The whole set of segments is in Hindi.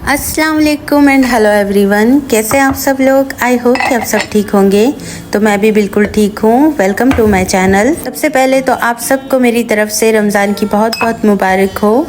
अस्सलाम वालेकुम एंड हेलो एवरीवन। कैसे हैं आप सब लोग? आई होप कि आप सब ठीक होंगे। तो मैं भी बिल्कुल ठीक हूँ। Welcome to my channel. सबसे पहले तो आप सबको मेरी तरफ से रमज़ान की बहुत बहुत मुबारक हो।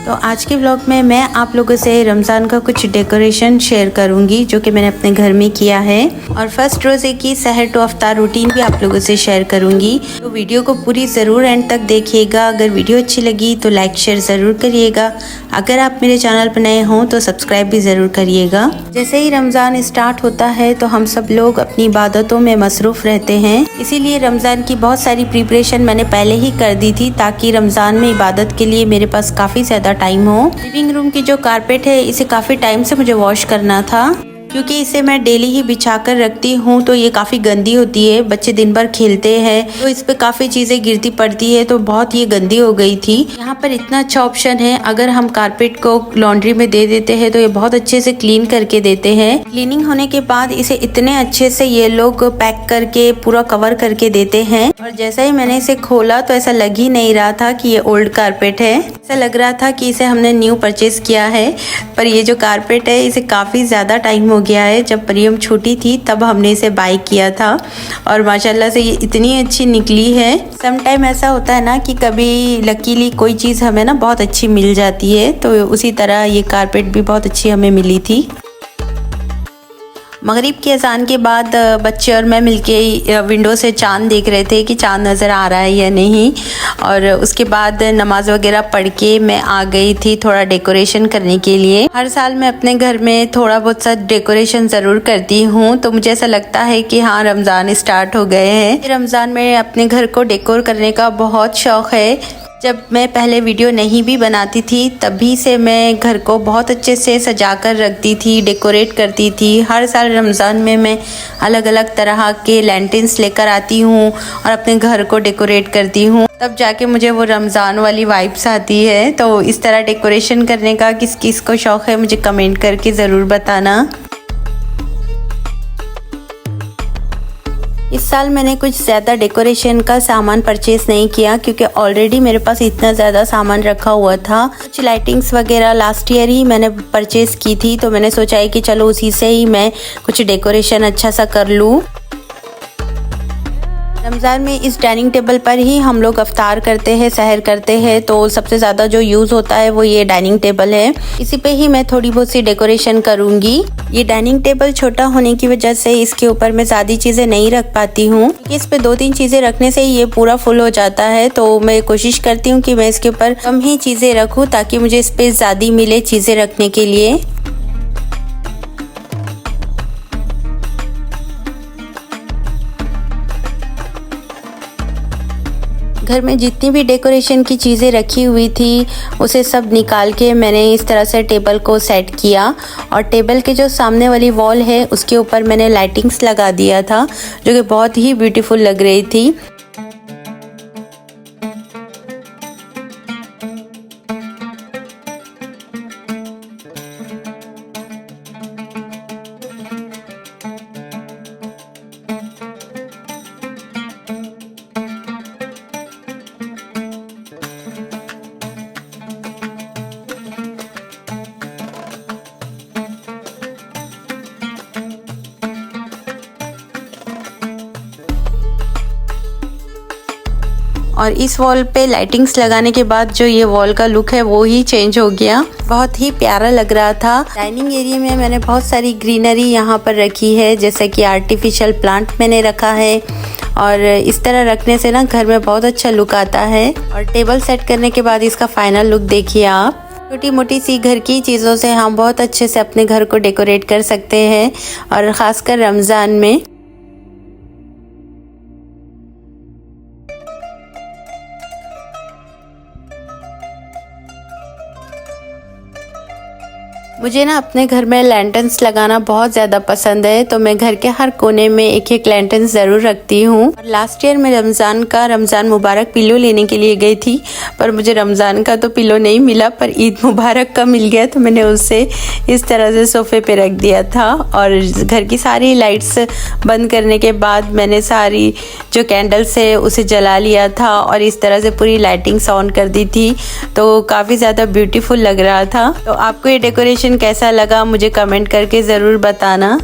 तो आज के व्लॉग में मैं आप लोगों से रमज़ान का कुछ डेकोरेशन शेयर करूंगी जो कि मैंने अपने घर में किया है, और फर्स्ट रोज़े की सहर टू अफ्तार रूटीन भी आप लोगों से शेयर करूंगी। तो वीडियो को पूरी ज़रूर एंड तक देखिएगा। अगर वीडियो अच्छी लगी तो लाइक शेयर ज़रूर करिएगा। अगर आप मेरे चैनल पर नए हों तो सब्सक्राइब भी ज़रूर करिएगा। जैसे ही रमज़ान स्टार्ट होता है तो हम सब लोग अपनी इबादतों में मसरूफ़ रहते हैं, इसीलिए रमज़ान की बहुत सारी प्रिपरेशन मैंने पहले ही कर दी थी ताकि रमज़ान में इबादत के लिए मेरे पास काफ़ी ज़्यादा टाइम हो। लिविंग रूम की जो कारपेट है इसे काफ़ी टाइम से मुझे वॉश करना था, क्योंकि इसे मैं डेली ही बिछा कर रखती हूँ तो ये काफ़ी गंदी होती है। बच्चे दिन भर खेलते हैं तो इस पे काफ़ी चीज़ें गिरती पड़ती है, तो बहुत ये गंदी हो गई थी। यहाँ पर इतना अच्छा ऑप्शन है, अगर हम कारपेट को लॉन्ड्री में दे देते हैं तो ये बहुत अच्छे से क्लीन करके देते हैं। क्लीनिंग होने के बाद इसे इतने अच्छे से ये लोग पैक करके पूरा कवर करके देते हैं, और जैसा ही मैंने इसे खोला तो ऐसा लग ही नहीं रहा था कि ये ओल्ड कारपेट है। ऐसा लग रहा था कि इसे हमने न्यू परचेज किया है। पर ये जो कारपेट है इसे काफ़ी ज़्यादा टाइम हो गया है। जब मरियम छोटी थी तब हमने इसे बाय किया था, और माशाल्लाह से ये इतनी अच्छी निकली है। सम टाइम ऐसा होता है ना कि कभी लकीली कोई चीज़ हमें ना बहुत अच्छी मिल जाती है, तो उसी तरह ये कारपेट भी बहुत अच्छी हमें मिली थी। मगरिब की अज़ान के बाद बच्चे और मैं मिलके विंडो से चांद देख रहे थे कि चांद नज़र आ रहा है या नहीं, और उसके बाद नमाज वगैरह पढ़ के मैं आ गई थी थोड़ा डेकोरेशन करने के लिए। हर साल मैं अपने घर में थोड़ा बहुत सा डेकोरेशन ज़रूर करती हूँ, तो मुझे ऐसा लगता है कि हाँ, रमज़ान स्टार्ट हो गए हैं। रमज़ान में अपने घर को डेकोर करने का बहुत शौक़ है। जब मैं पहले वीडियो नहीं भी बनाती थी तभी से मैं घर को बहुत अच्छे से सजा कर रखती थी, डेकोरेट करती थी। हर साल रमज़ान में मैं अलग अलग तरह के लैंटर्न्स लेकर आती हूँ और अपने घर को डेकोरेट करती हूँ, तब जाके मुझे वो रमज़ान वाली वाइब्स आती है। तो इस तरह डेकोरेशन करने का किस किस को शौक़ है मुझे कमेंट करके ज़रूर बताना। इस साल मैंने कुछ ज़्यादा डेकोरेशन का सामान परचेज़ नहीं किया, क्योंकि ऑलरेडी मेरे पास इतना ज़्यादा सामान रखा हुआ था। कुछ लाइटिंग्स वगैरह लास्ट ईयर ही मैंने परचेज़ की थी, तो मैंने सोचा है कि चलो उसी से ही मैं कुछ डेकोरेशन अच्छा सा कर लूँ। रमज़ान में इस डाइनिंग टेबल पर ही हम लोग अफ्तार करते हैं, सहर करते हैं, तो सबसे ज़्यादा जो यूज़ होता है वो ये डाइनिंग टेबल है। इसी पे ही मैं थोड़ी बहुत सी डेकोरेशन करूँगी। ये डाइनिंग टेबल छोटा होने की वजह से इसके ऊपर मैं ज़्यादा चीज़ें नहीं रख पाती हूँ। इस पे 2-3 चीज़ें रखने से ये पूरा फुल हो जाता है, तो मैं कोशिश करती हूँ कि मैं इसके ऊपर कम ही चीज़ें रखूँ ताकि मुझे स्पेस ज़्यादा मिले चीज़ें रखने के लिए। घर में जितनी भी डेकोरेशन की चीज़ें रखी हुई थी उसे सब निकाल के मैंने इस तरह से टेबल को सेट किया, और टेबल के जो सामने वाली वॉल है उसके ऊपर मैंने लाइटिंग्स लगा दिया था जो कि बहुत ही ब्यूटीफुल लग रही थी। और इस वॉल पे लाइटिंग्स लगाने के बाद जो ये वॉल का लुक है वो ही चेंज हो गया, बहुत ही प्यारा लग रहा था। डाइनिंग एरिया में मैंने बहुत सारी ग्रीनरी यहाँ पर रखी है, जैसे कि आर्टिफिशियल प्लांट मैंने रखा है, और इस तरह रखने से ना घर में बहुत अच्छा लुक आता है। और टेबल सेट करने के बाद इसका फाइनल लुक देखिए आप। छोटी मोटी सी घर की चीज़ों से हम बहुत अच्छे से अपने घर को डेकोरेट कर सकते हैं, और ख़ासकर रमज़ान में। मुझे ना अपने घर में लैंटर्न्स लगाना बहुत ज़्यादा पसंद है, तो मैं घर के हर कोने में एक एक लैंटर्न ज़रूर रखती हूँ। लास्ट ईयर मैं रमज़ान मुबारक पिलो लेने के लिए गई थी, पर मुझे रमज़ान का तो पिलो नहीं मिला, पर ईद मुबारक का मिल गया, तो मैंने उसे इस तरह से सोफ़े पे रख दिया था। और घर की सारी लाइट्स बंद करने के बाद मैंने सारी जो कैंडल्स है उसे जला लिया था और इस तरह से पूरी लाइटिंग्स ऑन कर दी थी, तो काफ़ी ज़्यादा ब्यूटीफुल लग रहा था। तो आपको ये डेकोरेशन कैसा लगा मुझे कमेंट करके ज़रूर बताना।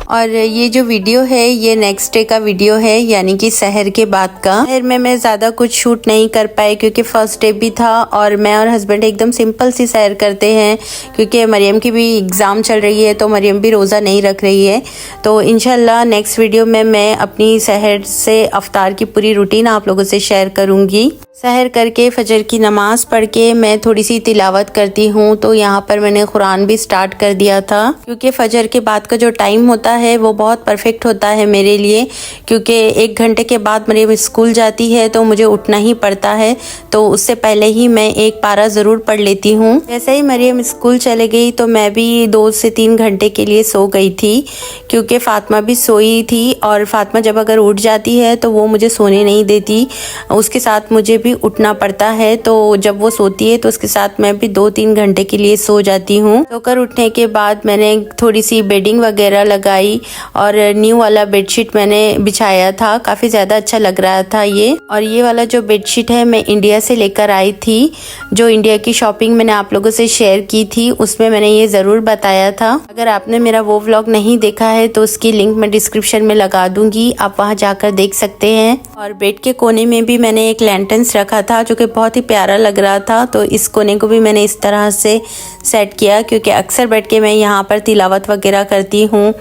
और ये जो वीडियो है ये नेक्स्ट डे का वीडियो है, यानी कि सहर के बाद का। सहर में मैं ज़्यादा कुछ शूट नहीं कर पाई क्योंकि फर्स्ट डे भी था और मैं और हस्बैंड एकदम सिंपल सी सहर करते हैं, क्योंकि मरियम की भी एग्ज़ाम चल रही है तो मरियम भी रोज़ा नहीं रख रही है। तो इंशाल्लाह नेक्स्ट वीडियो में मैं अपनी सहर से अफ्तार की पूरी रूटीन आप लोगों से शेयर करूँगी। सहर करके फजर की नमाज़ पढ़ के मैं थोड़ी सी तिलावत करती हूँ, तो यहाँ पर मैंने कुरान भी स्टार्ट कर दिया था, क्योंकि फजर के बाद का जो टाइम होता है वो बहुत परफेक्ट होता है मेरे लिए, क्योंकि 1 घंटे के बाद मरियम स्कूल जाती है तो मुझे उठना ही पड़ता है, तो उससे पहले ही मैं एक पारा ज़रूर पढ़ लेती हूँ। जैसे ही मरियम स्कूल चले गई तो मैं भी 2 से 3 घंटे के लिए सो गई थी, क्योंकि फ़ातिमा भी सोई थी और फ़ातिमा जब अगर उठ जाती है तो वो मुझे सोने नहीं देती, उसके साथ मुझे भी उठना पड़ता है। तो जब वो सोती है तो उसके साथ मैं भी 2-3 घंटे के लिए सो जाती हूँ। सोकर उठने के बाद मैंने थोड़ी सी बेडिंग वगैरह लगाई और न्यू वाला बेडशीट मैंने बिछाया था, काफ़ी ज़्यादा अच्छा लग रहा था ये। और ये वाला जो बेडशीट है मैं इंडिया से लेकर आई थी, जो इंडिया की शॉपिंग मैंने आप लोगों से शेयर की थी उसमें मैंने ये ज़रूर बताया था। अगर आपने मेरा वो व्लॉग नहीं देखा है तो उसकी लिंक मैं डिस्क्रिप्शन में लगा दूंगी, आप वहाँ जाकर देख सकते हैं। और बेड के कोने में भी मैंने एक लैंटर्न्स रखा था जो कि बहुत ही प्यारा लग रहा था, तो इस कोने को भी मैंने इस तरह से सेट किया, क्योंकि अक्सर बैठ के मैं यहाँ पर तिलावत वगैरह करती हूँ।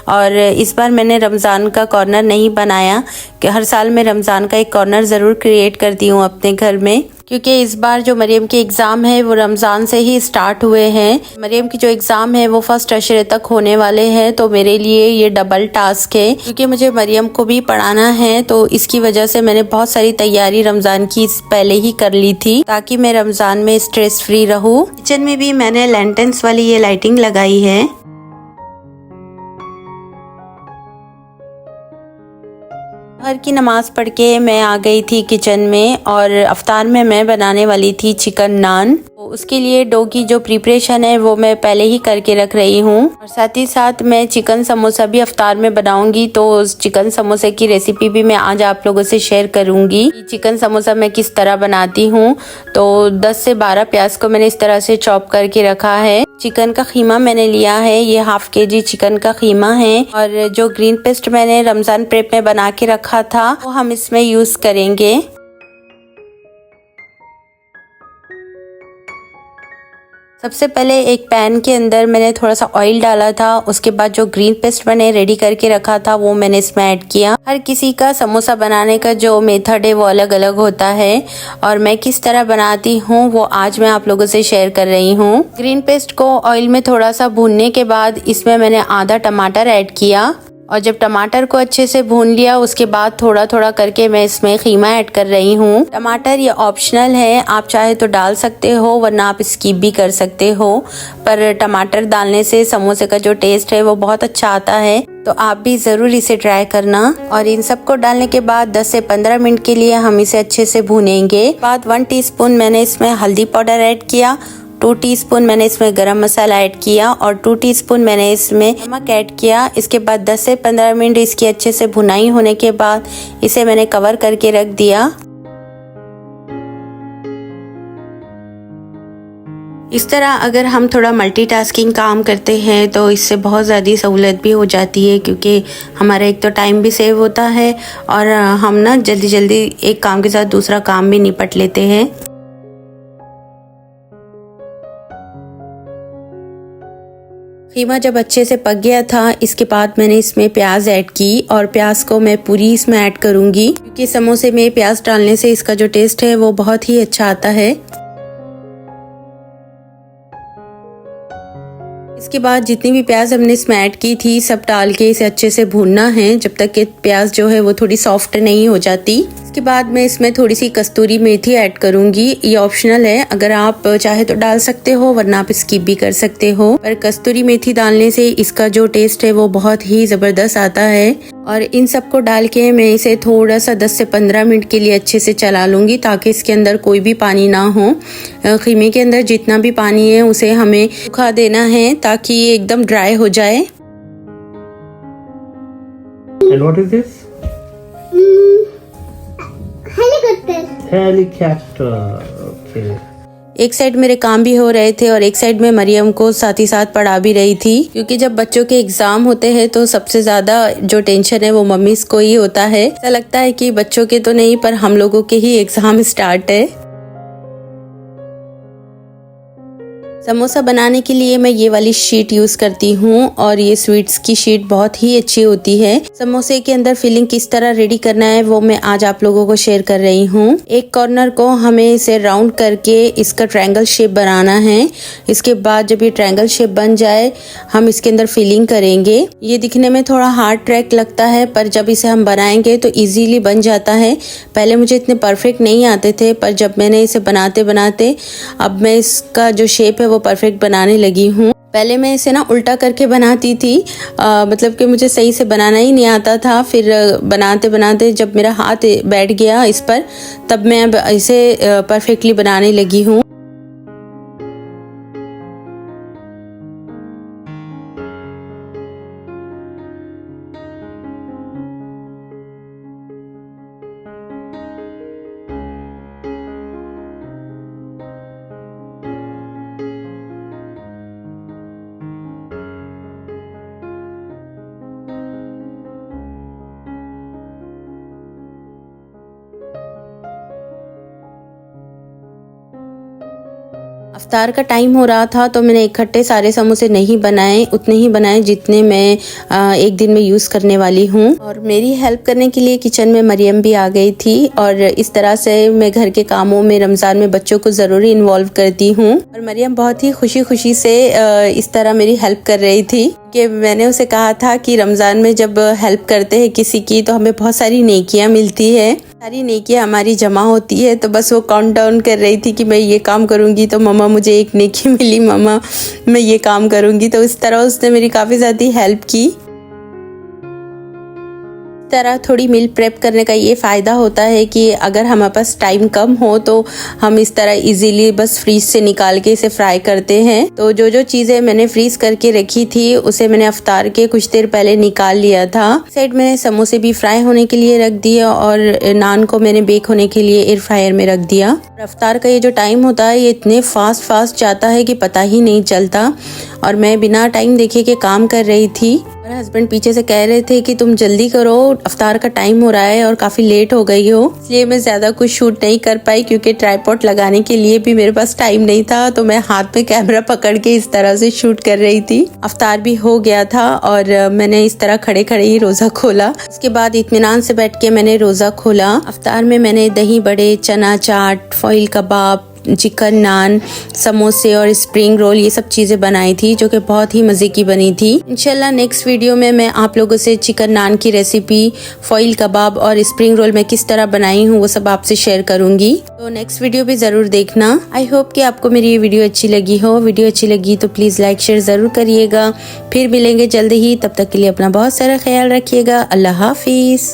और इस बार मैंने रमज़ान का कॉर्नर नहीं बनाया, कि हर साल मैं रमज़ान का एक कॉर्नर ज़रूर क्रिएट करती हूँ अपने घर में, क्योंकि इस बार जो मरियम के एग्ज़ाम है वो रमज़ान से ही स्टार्ट हुए हैं। मरियम की जो एग्ज़ाम है वो फर्स्ट अशरे तक होने वाले हैं, तो मेरे लिए ये डबल टास्क है, क्योंकि मुझे मरियम को भी पढ़ाना है, तो इसकी वजह से मैंने बहुत सारी तैयारी रमज़ान की पहले ही कर ली थी, ताकि मैं रमज़ान में स्ट्रेस फ्री रहूँ। किचन में भी मैंने लैंटर्न्स वाली ये लाइटिंग लगाई है। हर की नमाज़ पढ़ के मैं आ गई थी किचन में, और अफ्तार में मैं बनाने वाली थी चिकन नान। तो उसके लिए डो की जो प्रिपरेशन है वो मैं पहले ही करके रख रही हूँ, और साथ ही साथ मैं चिकन समोसा भी अफ्तार में बनाऊंगी, तो उस चिकन समोसे की रेसिपी भी मैं आज आप लोगों से शेयर करूंगी। चिकन समोसा मैं किस तरह बनाती हूँ। तो 10 से 12 प्याज को मैंने इस तरह से चॉप करके रखा है। चिकन का खीमा मैंने लिया है, ये ½ kg चिकन का खीमा है, और जो ग्रीन पेस्ट मैंने रमज़ान प्रेप में बना के रखा था वो हम इसमें यूज़ करेंगे। सबसे पहले एक पैन के अंदर मैंने थोड़ा सा ऑयल डाला था, उसके बाद जो ग्रीन पेस्ट मैंने रेडी करके रखा था वो मैंने इसमें ऐड किया। हर किसी का समोसा बनाने का जो मेथड है वो अलग अलग होता है, और मैं किस तरह बनाती हूँ वो आज मैं आप लोगों से शेयर कर रही हूँ। ग्रीन पेस्ट को ऑयल में थोड़ा सा भूनने के बाद इसमें मैंने आधा टमाटर ऐड किया, और जब टमाटर को अच्छे से भून लिया उसके बाद थोड़ा थोड़ा करके मैं इसमें खीमा ऐड कर रही हूँ। टमाटर ये ऑप्शनल है, आप चाहे तो डाल सकते हो वरना आप स्किप भी कर सकते हो, पर टमाटर डालने से समोसे का जो टेस्ट है वो बहुत अच्छा आता है, तो आप भी ज़रूर इसे ट्राई करना। और इन सबको डालने के बाद 10 से 15 मिनट के लिए हम इसे अच्छे से भूनेंगे। बाद 1 टीस्पून मैंने इसमें हल्दी पाउडर ऐड किया, 2 टीस्पून मैंने इसमें गरम मसाला ऐड किया, और 2 टीस्पून मैंने इसमें नमक ऐड किया। इसके बाद 10 से 15 मिनट इसकी अच्छे से भुनाई होने के बाद इसे मैंने कवर करके रख दिया। इस तरह अगर हम थोड़ा मल्टीटास्किंग काम करते हैं तो इससे बहुत ज़्यादा सहूलत भी हो जाती है, क्योंकि हमारा एक तो टाइम भी सेव होता है और हम ना जल्दी जल्दी एक काम के साथ दूसरा काम भी निपट लेते हैं। खीमा जब अच्छे से पक गया था इसके बाद मैंने इसमें प्याज ऐड की, और प्याज को मैं पूरी इसमें ऐड करूंगी, क्योंकि समोसे में प्याज डालने से इसका जो टेस्ट है वो बहुत ही अच्छा आता है। इसके बाद जितनी भी प्याज हमने स्मैट की थी सब डाल के इसे अच्छे से भूनना है जब तक कि प्याज जो है वो थोड़ी सॉफ्ट नहीं हो जाती। इसके बाद मैं इसमें थोड़ी सी कस्तूरी मेथी ऐड करूंगी। ये ऑप्शनल है, अगर आप चाहे तो डाल सकते हो वरना आप स्किप भी कर सकते हो, पर कस्तूरी मेथी डालने से इसका जो टेस्ट है वो बहुत ही जबरदस्त आता है। और इन सबको डाल के मैं इसे थोड़ा सा 10 से 15 मिनट के लिए अच्छे से चला लूंगी ताकि इसके अंदर कोई भी पानी ना हो। खीमे के अंदर जितना भी पानी है उसे हमें सुखा देना है ताकि ये एकदम ड्राई हो जाए। And what is this? Helicopter. Helicopter. Okay. एक साइड मेरे काम भी हो रहे थे और एक साइड में मरियम को साथ ही साथ पढ़ा भी रही थी, क्योंकि जब बच्चों के एग्जाम होते हैं तो सबसे ज्यादा जो टेंशन है वो मम्मीज को ही होता है। ऐसा लगता है कि बच्चों के तो नहीं पर हम लोगों के ही एग्जाम स्टार्ट है। समोसा बनाने के लिए मैं ये वाली शीट यूज करती हूँ और ये स्वीट्स की शीट बहुत ही अच्छी होती है। समोसे के अंदर फिलिंग किस तरह रेडी करना है वो मैं आज आप लोगों को शेयर कर रही हूँ। एक कॉर्नर को हमें इसे राउंड करके इसका ट्रायंगल शेप बनाना है। इसके बाद जब ये ट्रायंगल शेप बन जाए हम इसके अंदर फिलिंग करेंगे। ये दिखने में थोड़ा हार्ड ट्रैक लगता है पर जब इसे हम बनाएंगे तो इजीली बन जाता है। पहले मुझे इतने परफेक्ट नहीं आते थे पर जब मैंने इसे बनाते बनाते अब मैं इसका जो शेप है वो परफेक्ट बनाने लगी हूँ। पहले मैं इसे ना उल्टा करके बनाती थी, मतलब कि मुझे सही से बनाना ही नहीं आता था। फिर बनाते बनाते जब मेरा हाथ बैठ गया इस पर तब मैं अब इसे परफेक्टली बनाने लगी हूँ। अफ्तार का टाइम हो रहा था तो मैंने इकट्ठे सारे समोसे नहीं बनाए, उतने ही बनाए जितने मैं एक दिन में यूज़ करने वाली हूँ। और मेरी हेल्प करने के लिए किचन में मरियम भी आ गई थी और इस तरह से मैं घर के कामों में रमज़ान में बच्चों को ज़रूरी इन्वॉल्व करती हूँ। और मरियम बहुत ही खुशी खुशी से इस तरह मेरी हेल्प कर रही थी कि मैंने उसे कहा था कि रमज़ान में जब हेल्प करते हैं किसी की तो हमें बहुत सारी नेकियां मिलती है, सारी नेकियां हमारी जमा होती है। तो बस वो काउंट डाउन कर रही थी कि मैं ये काम करूंगी तो मम्मा मुझे एक नेकी मिली, मम्मा मैं ये काम करूंगी। तो इस तरह उसने मेरी काफ़ी ज़्यादा हेल्प की। तरह थोड़ी मील प्रेप करने का ये फ़ायदा होता है कि अगर हमारे पास टाइम कम हो तो हम इस तरह इजीली बस फ्रीज से निकाल के इसे फ्राई करते हैं। तो जो जो चीज़ें मैंने फ्रीज करके रखी थी उसे मैंने अफ्तार के कुछ देर पहले निकाल लिया था। साइड मैंने समोसे भी फ्राई होने के लिए रख दिया और नान को मैंने बेक होने के लिए एयर फ्रायर में रख दिया। अफ्तार का ये जो टाइम होता है ये इतने फास्ट जाता है कि पता ही नहीं चलता और मैं बिना टाइम देखे के काम कर रही थी। मेरे हस्बैंड पीछे से कह रहे थे कि तुम जल्दी करो, अफ्तार का टाइम हो रहा है और काफी लेट हो गई हो। इसलिए मैं ज्यादा कुछ शूट नहीं कर पाई क्योंकि ट्राइपॉड लगाने के लिए भी मेरे पास टाइम नहीं था। तो मैं हाथ में कैमरा पकड़ के इस तरह से शूट कर रही थी। अफ्तार भी हो गया था और मैंने इस तरह खड़े खड़े ही रोजा खोला। इसके बाद इत्मीनान से बैठ के मैंने रोजा खोला। अफ्तार में मैंने दही बड़े, चना चाट, फॉइल कबाब, चिकन नान, समोसे और स्प्रिंग रोल ये सब चीज़ें बनाई थी जो कि बहुत ही मज़े की बनी थी। इंशाल्लाह नेक्स्ट वीडियो में मैं आप लोगों से चिकन नान की रेसिपी, फॉइल कबाब और स्प्रिंग रोल मैं किस तरह बनाई हूँ वो सब आपसे शेयर करूँगी। तो नेक्स्ट वीडियो भी ज़रूर देखना। आई होप कि आपको मेरी ये वीडियो अच्छी लगी हो। वीडियो अच्छी लगी तो प्लीज़ लाइक शेयर ज़रूर करिएगा। फिर मिलेंगे जल्दी ही, तब तक के लिए अपना बहुत सारा ख्याल रखिएगा। अल्लाह हाफिज़।